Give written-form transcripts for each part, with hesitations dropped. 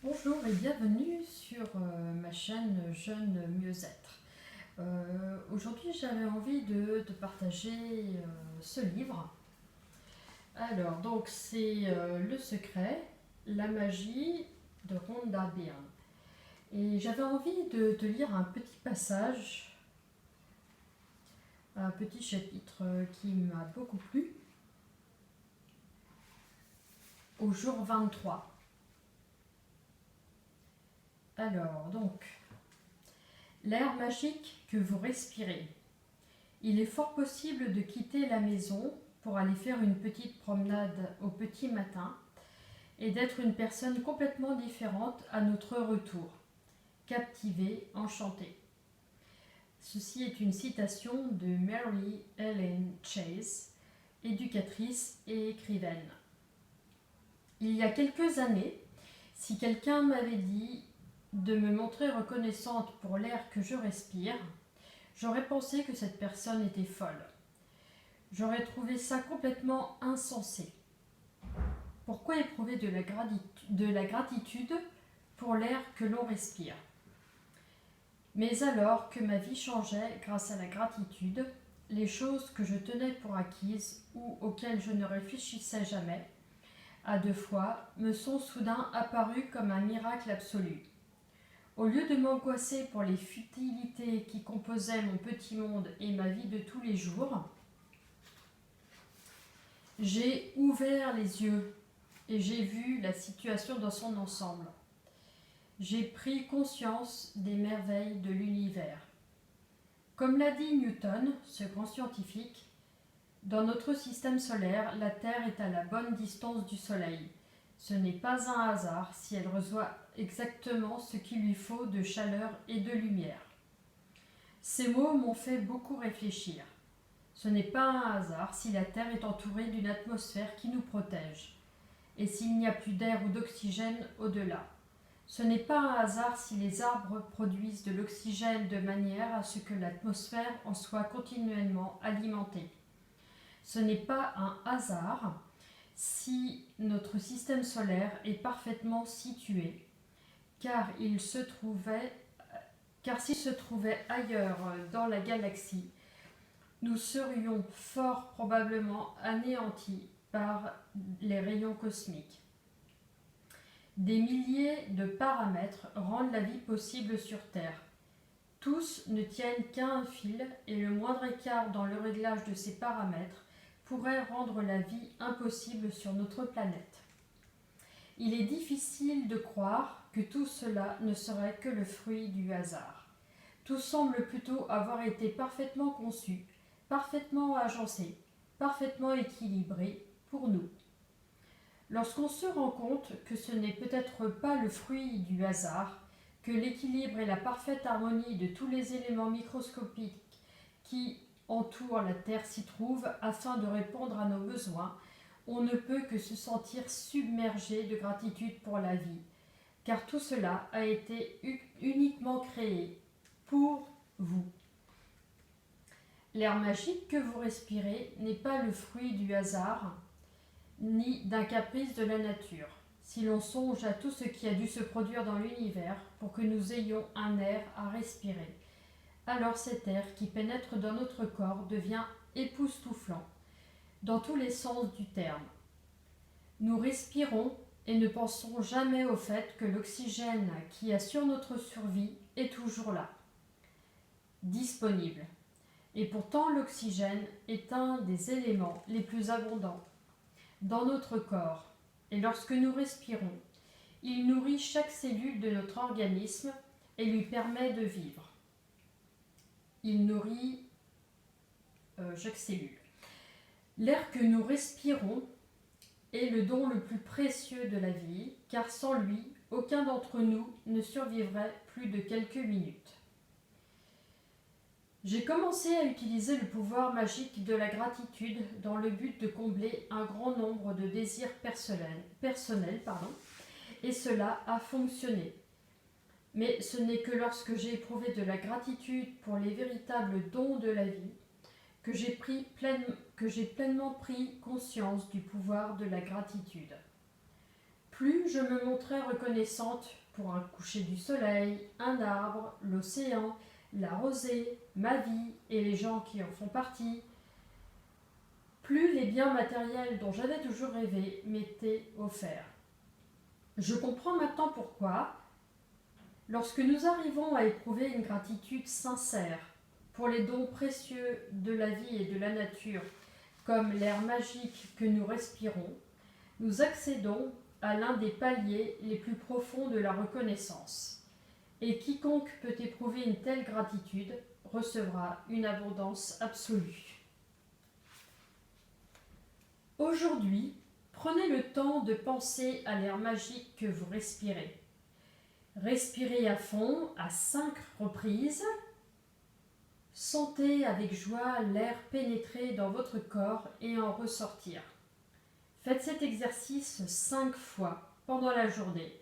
Bonjour et bienvenue sur ma chaîne Jeune Mieux-être. Aujourd'hui j'avais envie de partager ce livre. Alors donc c'est Le Secret, la magie de Rhonda Byrne. Et j'avais envie de te lire un petit passage, un petit chapitre qui m'a beaucoup plu, au jour 23. Alors donc, l'air magique que vous respirez. Il est fort possible de quitter la maison pour aller faire une petite promenade au petit matin et d'être une personne complètement différente à notre retour, captivée, enchantée. Ceci est une citation de Mary Ellen Chase, éducatrice et écrivaine. Il y a quelques années, si quelqu'un m'avait dit de me montrer reconnaissante pour l'air que je respire, j'aurais pensé que cette personne était folle. J'aurais trouvé ça complètement insensé. Pourquoi éprouver de la gratitude pour l'air que l'on respire? Mais alors que ma vie changeait grâce à la gratitude, les choses que je tenais pour acquises ou auxquelles je ne réfléchissais jamais, à deux fois, me sont soudain apparues comme un miracle absolu. Au lieu de m'angoisser pour les futilités qui composaient mon petit monde et ma vie de tous les jours, j'ai ouvert les yeux et j'ai vu la situation dans son ensemble. J'ai pris conscience des merveilles de l'univers. Comme l'a dit Newton, ce grand scientifique, dans notre système solaire, la Terre est à la bonne distance du Soleil. Ce n'est pas un hasard si elle reçoit exactement ce qu'il lui faut de chaleur et de lumière. Ces mots m'ont fait beaucoup réfléchir. Ce n'est pas un hasard si la Terre est entourée d'une atmosphère qui nous protège, et s'il n'y a plus d'air ou d'oxygène au-delà. Ce n'est pas un hasard si les arbres produisent de l'oxygène de manière à ce que l'atmosphère en soit continuellement alimentée. Ce n'est pas un hasard si notre système solaire est parfaitement situé, car s'il se trouvait ailleurs dans la galaxie, nous serions fort probablement anéantis par les rayons cosmiques. Des milliers de paramètres rendent la vie possible sur Terre. Tous ne tiennent qu'à un fil et le moindre écart dans le réglage de ces paramètres pourrait rendre la vie impossible sur notre planète. Il est difficile de croire que tout cela ne serait que le fruit du hasard. Tout semble plutôt avoir été parfaitement conçu, parfaitement agencé, parfaitement équilibré pour nous. Lorsqu'on se rend compte que ce n'est peut-être pas le fruit du hasard, que l'équilibre et la parfaite harmonie de tous les éléments microscopiques qui entourent la Terre s'y trouvent afin de répondre à nos besoins, on ne peut que se sentir submergé de gratitude pour la vie, car tout cela a été uniquement créé pour vous. L'air magique que vous respirez n'est pas le fruit du hasard, ni d'un caprice de la nature. Si l'on songe à tout ce qui a dû se produire dans l'univers pour que nous ayons un air à respirer, alors cet air qui pénètre dans notre corps devient époustouflant, dans tous les sens du terme. Nous respirons et ne pensons jamais au fait que l'oxygène qui assure notre survie est toujours là, disponible. Et pourtant l'oxygène est un des éléments les plus abondants dans notre corps, et lorsque nous respirons, il nourrit chaque cellule de notre organisme et lui permet de vivre. Il nourrit chaque cellule. L'air que nous respirons est le don le plus précieux de la vie, car sans lui, aucun d'entre nous ne survivrait plus de quelques minutes. J'ai commencé à utiliser le pouvoir magique de la gratitude dans le but de combler un grand nombre de désirs personnels, et cela a fonctionné. Mais ce n'est que lorsque j'ai éprouvé de la gratitude pour les véritables dons de la vie que j'ai pleinement pris conscience du pouvoir de la gratitude. plus je me montrais reconnaissante pour un coucher du soleil, un arbre, l'océan, la rosée, ma vie et les gens qui en font partie, plus les biens matériels dont j'avais toujours rêvé m'étaient offerts. Je comprends maintenant pourquoi, lorsque nous arrivons à éprouver une gratitude sincère pour les dons précieux de la vie et de la nature, comme l'air magique que nous respirons, nous accédons à l'un des paliers les plus profonds de la reconnaissance. Et quiconque peut éprouver une telle gratitude recevra une abondance absolue. Aujourd'hui, prenez le temps de penser à l'air magique que vous respirez. Respirez à fond à 5 reprises. Sentez avec joie l'air pénétrer dans votre corps et en ressortir. Faites cet exercice 5 fois pendant la journée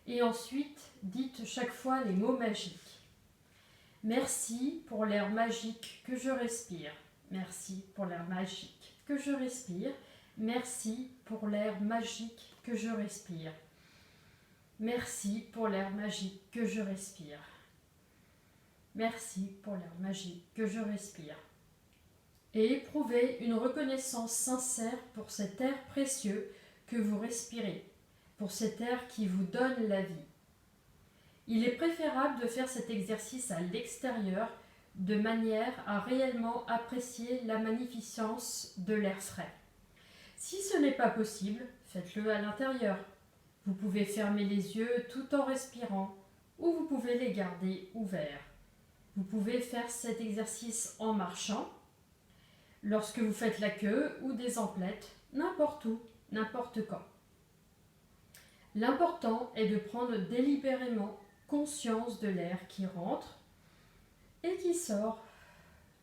et ensuite dites chaque fois les mots magiques. Merci pour l'air magique que je respire. Merci pour l'air magique que je respire. Merci pour l'air magique que je respire. Merci pour l'air magique que je respire. Merci pour l'air magique que je respire. Et éprouvez une reconnaissance sincère pour cet air précieux que vous respirez, pour cet air qui vous donne la vie. Il est préférable de faire cet exercice à l'extérieur de manière à réellement apprécier la magnificence de l'air frais. Si ce n'est pas possible, faites-le à l'intérieur. Vous pouvez fermer les yeux tout en respirant ou vous pouvez les garder ouverts. Vous pouvez faire cet exercice en marchant, lorsque vous faites la queue ou des emplettes, n'importe où, n'importe quand. L'important est de prendre délibérément conscience de l'air qui rentre et qui sort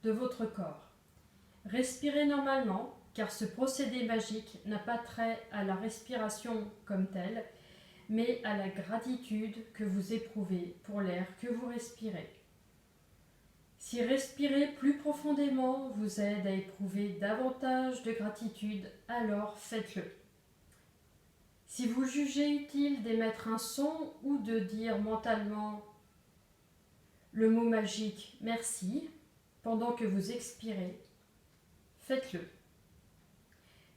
de votre corps. Respirez normalement, car ce procédé magique n'a pas trait à la respiration comme telle, mais à la gratitude que vous éprouvez pour l'air que vous respirez. Si respirer plus profondément vous aide à éprouver davantage de gratitude, alors faites-le. Si vous jugez utile d'émettre un son ou de dire mentalement le mot magique « merci » pendant que vous expirez, faites-le.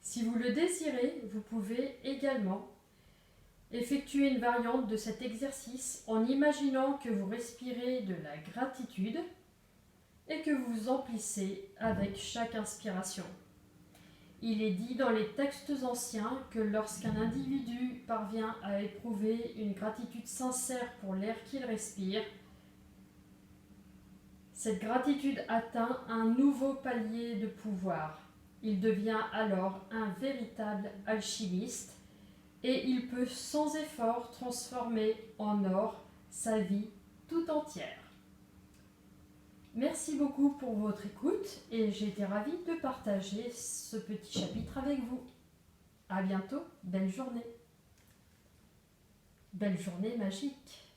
Si vous le désirez, vous pouvez également effectuer une variante de cet exercice en imaginant que vous respirez de la gratitude et que vous vous emplissez avec chaque inspiration. Il est dit dans les textes anciens que lorsqu'un individu parvient à éprouver une gratitude sincère pour l'air qu'il respire, cette gratitude atteint un nouveau palier de pouvoir. Il devient alors un véritable alchimiste et il peut sans effort transformer en or sa vie tout entière. Merci beaucoup pour votre écoute et j'ai été ravie de partager ce petit chapitre avec vous. À bientôt, belle journée. Belle journée magique.